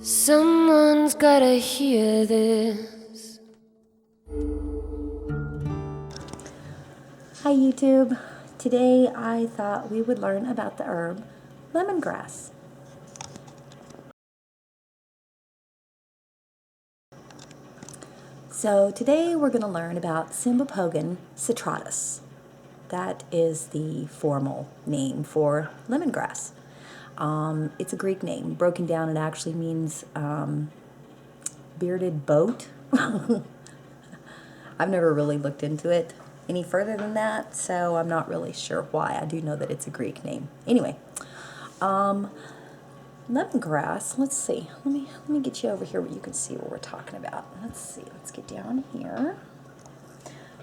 Someone's gotta hear this. Hi YouTube. Today I thought we would learn about the herb lemongrass. So today we're going to learn about Cymbopogon citratus. That is the formal name for lemongrass. It's a Greek name. Broken down, it actually means bearded boat. I've never really looked into it any further than that, so I'm not really sure why. I do know that it's a Greek name. Anyway, lemongrass, let's see. Let me get you over here where you can see what we're talking about. Let's see. Let's get down here.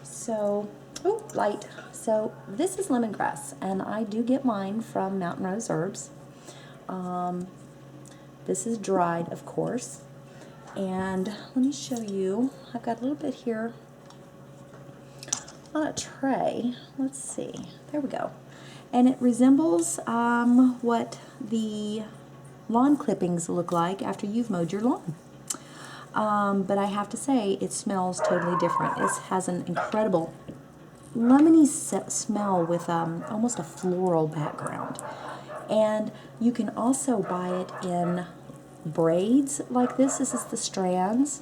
So, oh, light. So this is lemongrass, and I do get mine from Mountain Rose Herbs. This is dried, of course. And let me show you. I've got a little bit here on a tray. Let's see. There we go. And it resembles what the lawn clippings look like after you've mowed your lawn. But I have to say, it smells totally different. It has an incredible lemony smell with almost a floral background. And you can also buy it in braids like this. This is the strands.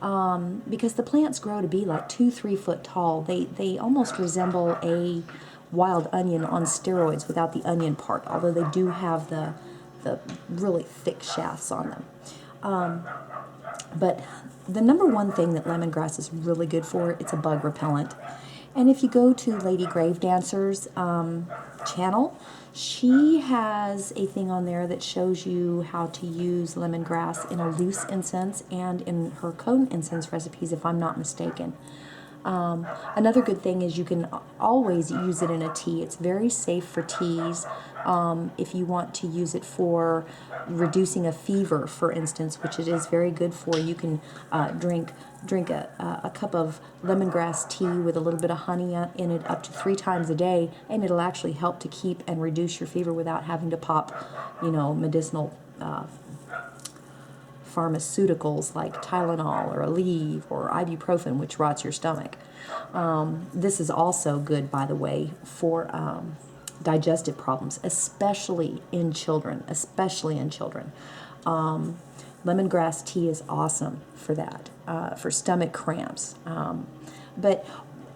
Because the plants grow to be like 2-3 foot tall. They almost resemble a wild onion on steroids without the onion part, although they do have the really thick shafts on them. But the number one thing that lemongrass is really good for, it's a bug repellent. And if you go to Lady Grave Dancer's channel, she has a thing on there that shows you how to use lemongrass in a loose incense and in her cone incense recipes, if I'm not mistaken. Another good thing is you can always use it in a tea. It's very safe for teas. If you want to use it for reducing a fever, for instance, which it is very good for, you can drink a cup of lemongrass tea with a little bit of honey in it up to 3 times a day, and it'll actually help to keep and reduce your fever without having to pop, medicinal pharmaceuticals like Tylenol or Aleve or ibuprofen, which rots your stomach. This is also good, by the way, for digestive problems, especially in children. Lemongrass tea is awesome for that, for stomach cramps. But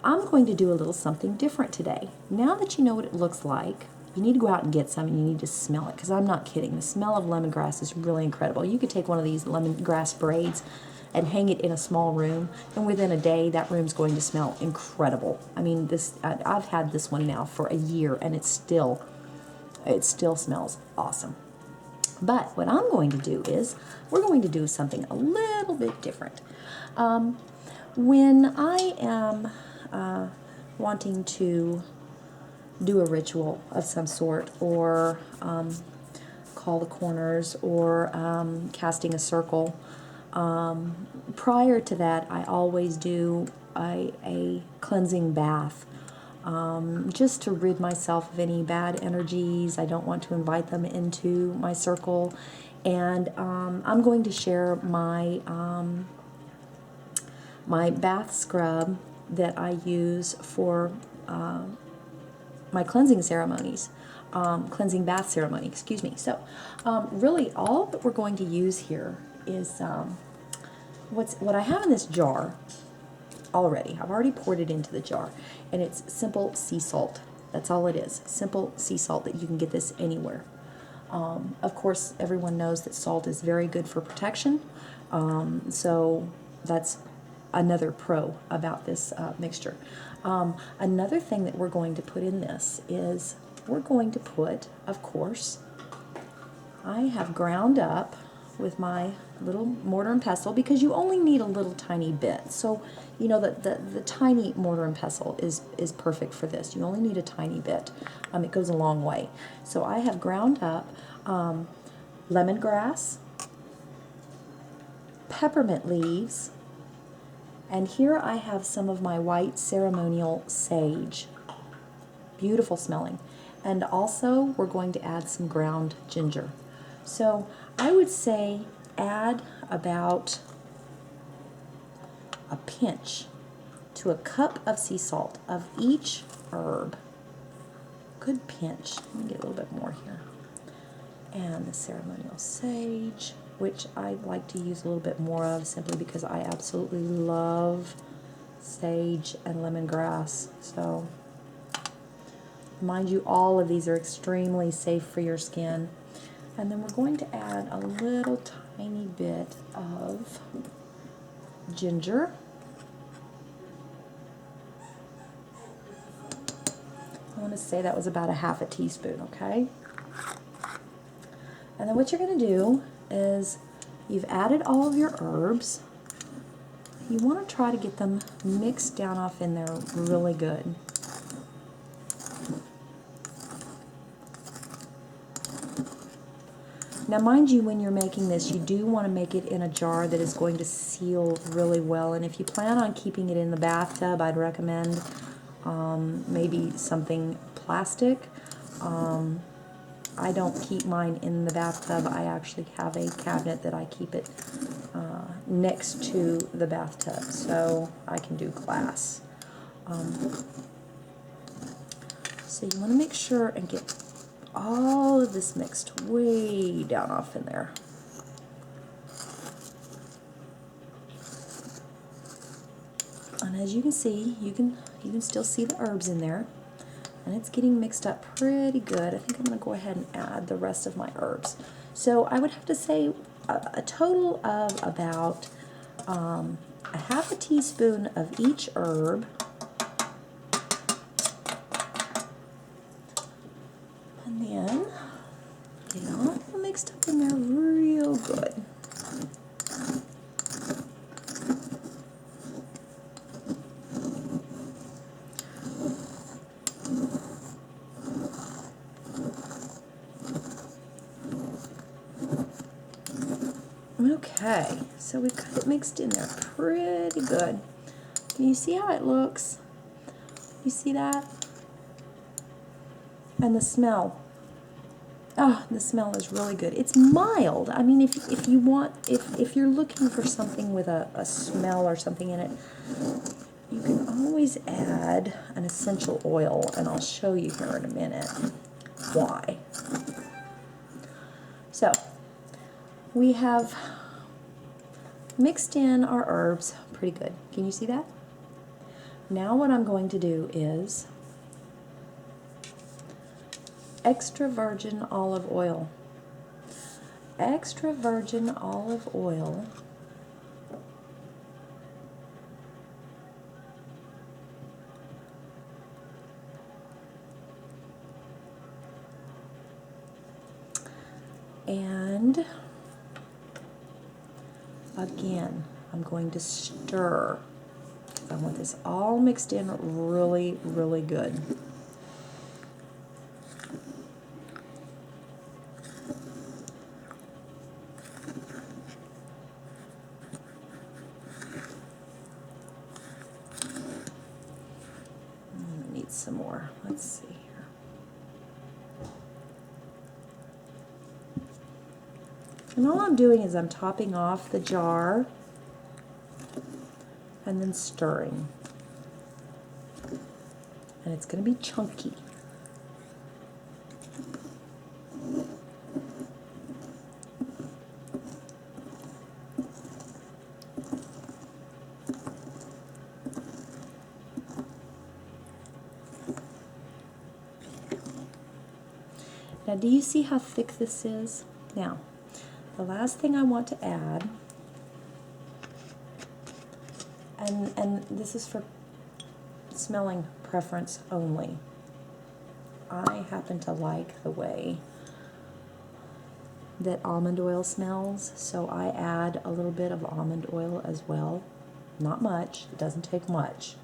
I'm going to do a little something different today. Now that you know what it looks like, you need to go out and get some, and you need to smell it, because I'm not kidding. The smell of lemongrass is really incredible. You could take one of these lemongrass braids and hang it in a small room, and within a day, that room's going to smell incredible. I mean, I've had this one now for a year, and it still smells awesome. But what I'm going to do is, we're going to do something a little bit different. When I am wanting to do a ritual of some sort, or call the corners, or casting a circle, prior to that I always do a cleansing bath, just to rid myself of any bad energies. I don't want to invite them into my circle, and I'm going to share my my bath scrub that I use for my cleansing ceremonies, cleansing bath ceremony, excuse me. So really all that we're going to use here is what I have in this jar already. I've already poured it into the jar, and it's simple sea salt. That's all it is, simple sea salt that you can get this anywhere. Of course, everyone knows that salt is very good for protection, so that's another pro about this mixture. Another thing that we're going to put in this is we're going to put, of course, I have ground up with my little mortar and pestle, because you only need a little tiny bit. So, the tiny mortar and pestle is perfect for this. You only need a tiny bit. It goes a long way. So I have ground up lemongrass, peppermint leaves, and here I have some of my white ceremonial sage. Beautiful smelling. And also we're going to add some ground ginger. So I would say add about a pinch to a cup of sea salt of each herb. Good pinch. Let me get a little bit more here. And the ceremonial sage, which I like to use a little bit more of simply because I absolutely love sage and lemongrass. So, mind you, all of these are extremely safe for your skin. And then we're going to add a little tiny bit of ginger. I want to say that was about a half a teaspoon, okay? And then what you're going to do is you've added all of your herbs. You want to try to get them mixed down off in there really good. Now mind you, when you're making this, you do want to make it in a jar that is going to seal really well. And if you plan on keeping it in the bathtub, I'd recommend maybe something plastic. I don't keep mine in the bathtub. I actually have a cabinet that I keep it next to the bathtub, so I can do glass. So you want to make sure and get all of this mixed way down off in there. And as you can see, you can still see the herbs in there. And it's getting mixed up pretty good. I think I'm going to go ahead and add the rest of my herbs. So I would have to say a total of about a half a teaspoon of each herb. And then get it all mixed up in there real good. Okay, so we've got it mixed in there pretty good. Can you see how it looks? You see that? And the smell. Oh, the smell is really good. It's mild. I mean, if you want, if you're looking for something with a smell or something in it, you can always add an essential oil, and I'll show you here in a minute why. So, we have mixed in our herbs pretty good. Can you see that? Now what I'm going to do is extra virgin olive oil. Extra virgin olive oil and again, I'm going to stir. I want this all mixed in really, really good. Need some more. Let's see here. And all I'm doing is I'm topping off the jar and then stirring. And it's going to be chunky. Now, do you see how thick this is? Now, the last thing I want to add, and this is for smelling preference only. I happen to like the way that almond oil smells, so I add a little bit of almond oil as well. Not much, it doesn't take much.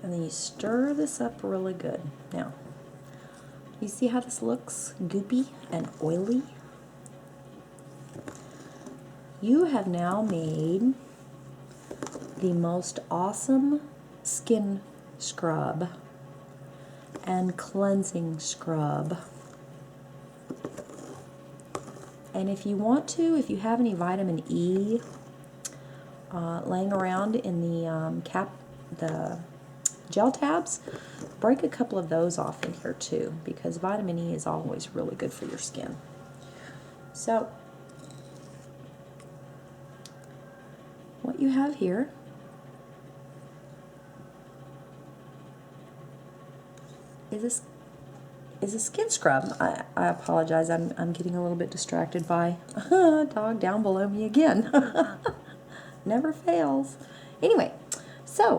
And then you stir this up really good. Now, you see how this looks goopy and oily? You have now made the most awesome skin scrub and cleansing scrub. And if you want to, if you have any vitamin E laying around in the gel tabs, break a couple of those off in here too, because vitamin E is always really good for your skin. So what you have here is a skin scrub. I apologize, I'm getting a little bit distracted by dog down below me again. Never fails. Anyway, so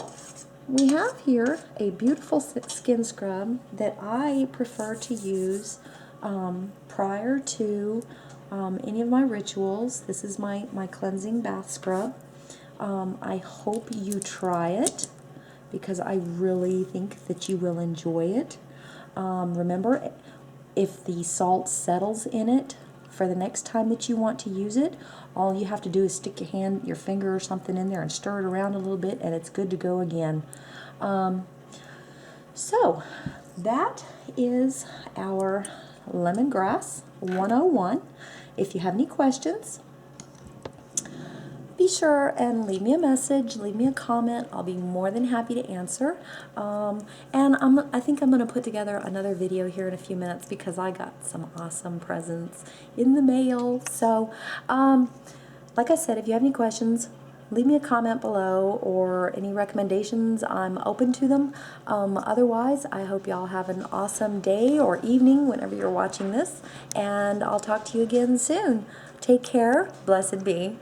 we have here a beautiful skin scrub that I prefer to use prior to any of my rituals. This is my cleansing bath scrub. I hope you try it because I really think that you will enjoy it. Remember, if the salt settles in it for the next time that you want to use it, all you have to do is stick your finger or something in there and stir it around a little bit, and it's good to go again. So that is our Lemongrass 101. If you have any questions, be sure and leave me a message, leave me a comment. I'll be more than happy to answer. And I think I'm going to put together another video here in a few minutes because I got some awesome presents in the mail. So, like I said, if you have any questions, leave me a comment below, or any recommendations. I'm open to them. Otherwise, I hope y'all have an awesome day or evening whenever you're watching this, and I'll talk to you again soon. Take care. Blessed be.